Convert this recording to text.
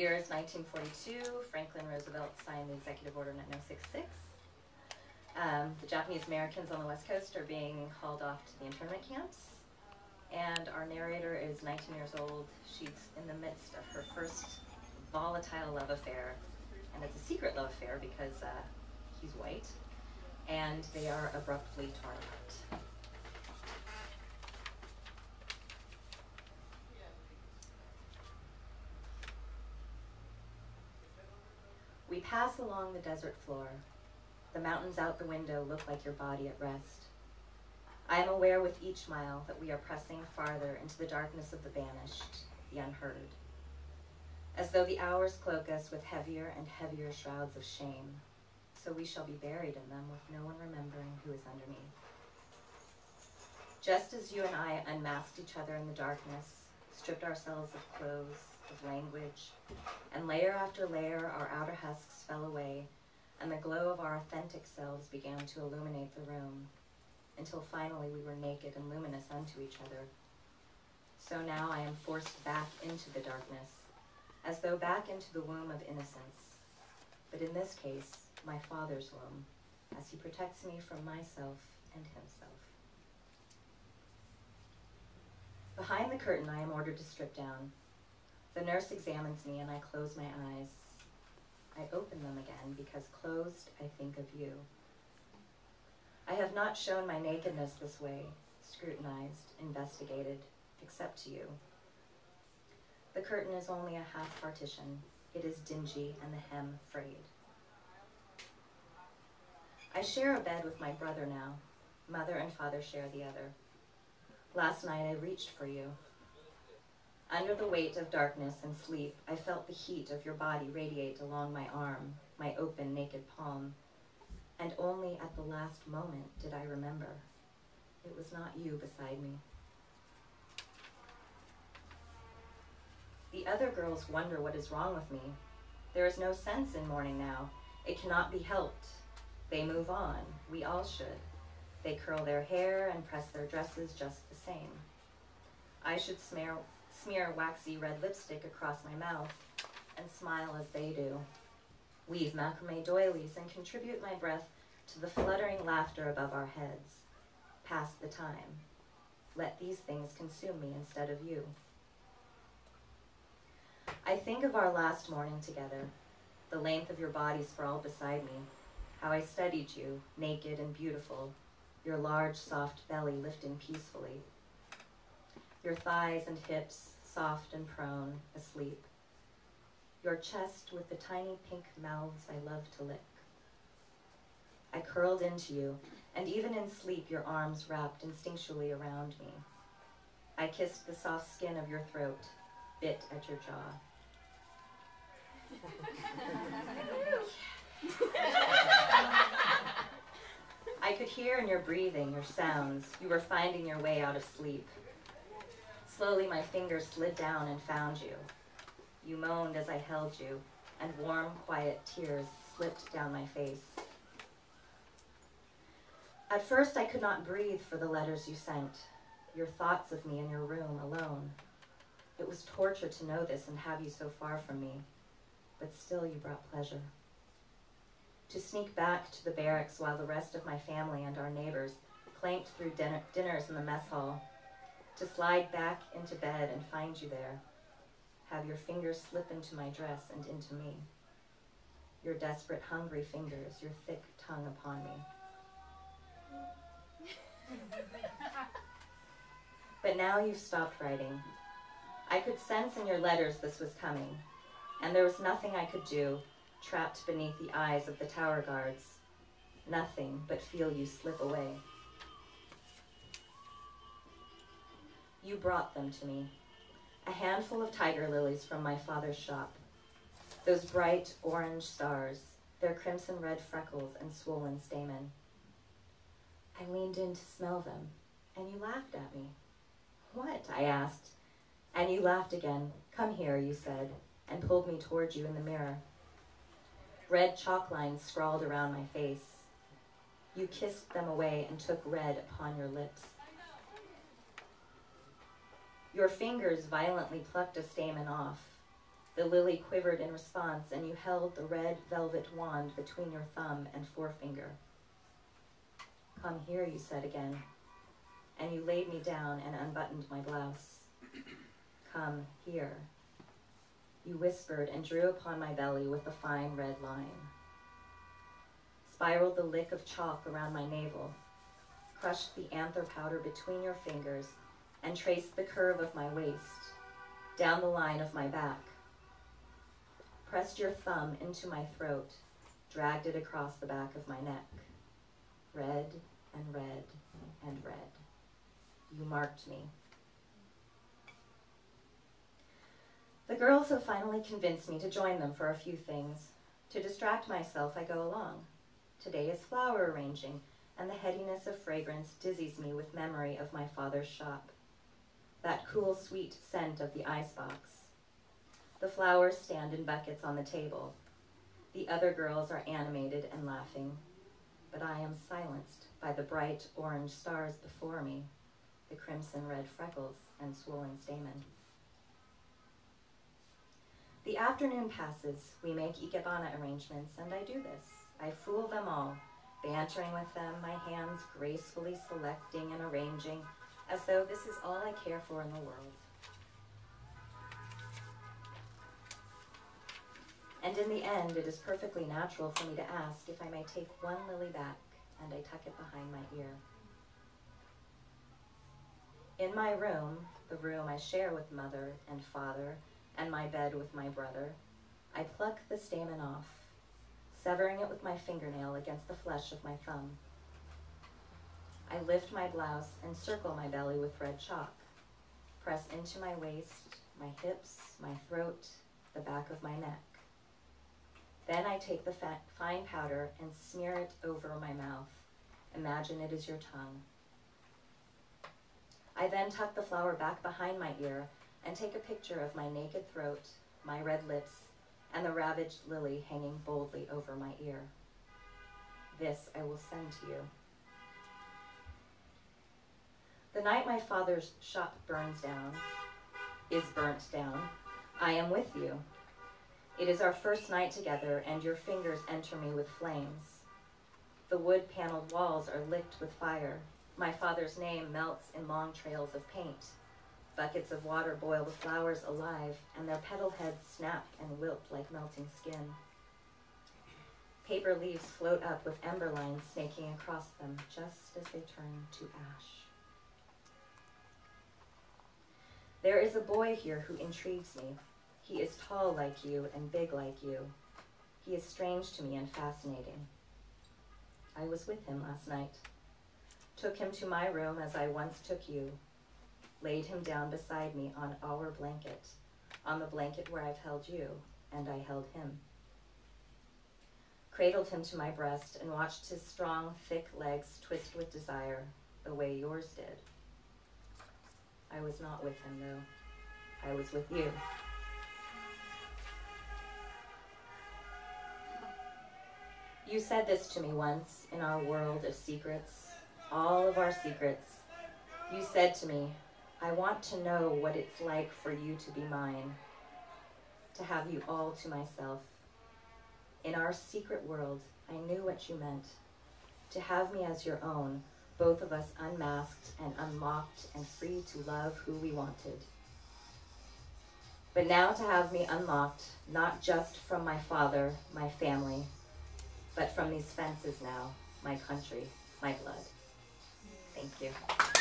year is 1942. Franklin Roosevelt signed the Executive Order 9066. The Japanese Americans on the West Coast are being hauled off to the internment camps. And our narrator is 19 years old. She's in the midst of her first volatile love affair. And it's a secret love affair because he's white. And they are abruptly torn apart. We pass along the desert floor. The mountains out the window look like your body at rest. I am aware with each mile that we are pressing farther into the darkness of the banished, the unheard. As though the hours cloak us with heavier and heavier shrouds of shame, so we shall be buried in them with no one remembering who is underneath. Just as you and I unmasked each other in the darkness, stripped ourselves of clothes, of language, and layer after layer our outer husks fell away, and the glow of our authentic selves began to illuminate the room, until finally we were naked and luminous unto each other. So now I am forced back into the darkness, as though back into the womb of innocence, but in this case, my Father's womb, as he protects me from myself and himself. Behind the curtain, I am ordered to strip down. The nurse examines me and I close my eyes. I open them again because closed, I think of you. I have not shown my nakedness this way, scrutinized, investigated, except to you. The curtain is only a half partition. It is dingy and the hem frayed. I share a bed with my brother now. Mother and father share the other. Last night I reached for you. Under the weight of darkness and sleep, I felt the heat of your body radiate along my arm, my open, naked palm. And only at the last moment did I remember. It was not you beside me. The other girls wonder what is wrong with me. There is no sense in mourning now. It cannot be helped. They move on. We all should. They curl their hair and press their dresses just the same. I should smear waxy red lipstick across my mouth and smile as they do. Weave macrame doilies and contribute my breath to the fluttering laughter above our heads. Pass the time. Let these things consume me instead of you. I think of our last morning together, the length of your body sprawled beside me, how I studied you, naked and beautiful, your large, soft belly lifting peacefully, your thighs and hips soft and prone, asleep, your chest with the tiny pink mouths I love to lick. I curled into you, and even in sleep your arms wrapped instinctually around me. I kissed the soft skin of your throat, bit at your jaw. I could hear in your breathing, your sounds. You were finding your way out of sleep. Slowly my fingers slid down and found you. You moaned as I held you, and warm, quiet tears slipped down my face. At first I could not breathe for the letters you sent, your thoughts of me in your room alone. It was torture to know this and have you so far from me, but still you brought pleasure. To sneak back to the barracks while the rest of my family and our neighbors clanked through dinners in the mess hall, to slide back into bed and find you there, have your fingers slip into my dress and into me, your desperate, hungry fingers, your thick tongue upon me. But now you've stopped writing. I could sense in your letters this was coming, and there was nothing I could do, trapped beneath the eyes of the tower guards, nothing but feel you slip away. You brought them to me, a handful of tiger lilies from my father's shop, those bright orange stars, their crimson red freckles and swollen stamen. I leaned in to smell them, and you laughed at me. What? I asked, and you laughed again. Come here, you said, and pulled me toward you in the mirror. Red chalk lines scrawled around my face. You kissed them away and took red upon your lips. Your fingers violently plucked a stamen off. The lily quivered in response, and you held the red velvet wand between your thumb and forefinger. "Come here," you said again, and you laid me down and unbuttoned my blouse. "Come here," you whispered and drew upon my belly with a fine red line. Spiraled the lick of chalk around my navel, crushed the anther powder between your fingers, and traced the curve of my waist, down the line of my back. Pressed your thumb into my throat, dragged it across the back of my neck. Red and red and red. You marked me. The girls have finally convinced me to join them for a few things. To distract myself, I go along. Today is flower arranging, and the headiness of fragrance dizzies me with memory of my father's shop. That cool, sweet scent of the icebox. The flowers stand in buckets on the table. The other girls are animated and laughing, but I am silenced by the bright orange stars before me, the crimson red freckles and swollen stamen. The afternoon passes, we make ikebana arrangements, and I do this. I fool them all, bantering with them, my hands gracefully selecting and arranging, as though this is all I care for in the world. And in the end, it is perfectly natural for me to ask if I may take one lily back, and I tuck it behind my ear. In my room, the room I share with mother and father, and my bed with my brother, I pluck the stamen off, severing it with my fingernail against the flesh of my thumb. I lift my blouse and circle my belly with red chalk, press into my waist, my hips, my throat, the back of my neck. Then I take the fine powder and smear it over my mouth. Imagine it is your tongue. I then tuck the flower back behind my ear and take a picture of my naked throat, my red lips, and the ravaged lily hanging boldly over my ear. This I will send to you. The night my father's shop is burnt down, I am with you. It is our first night together, and your fingers enter me with flames. The wood-paneled walls are licked with fire. My father's name melts in long trails of paint. Buckets of water boil the flowers alive, and their petal heads snap and wilt like melting skin. Paper leaves float up with ember lines snaking across them just as they turn to ash. There is a boy here who intrigues me. He is tall like you and big like you. He is strange to me and fascinating. I was with him last night. Took him to my room as I once took you. Laid him down beside me on our blanket, on the blanket where I've held you, and I held him. Cradled him to my breast and watched his strong, thick legs twist with desire, the way yours did. I was not with him, though. I was with you. You said this to me once in our world of secrets, all of our secrets. You said to me, I want to know what it's like for you to be mine, to have you all to myself. In our secret world, I knew what you meant, to have me as your own, both of us unmasked and unlocked and free to love who we wanted. But now to have me unlocked, not just from my father, my family, but from these fences now, my country, my blood. Thank you.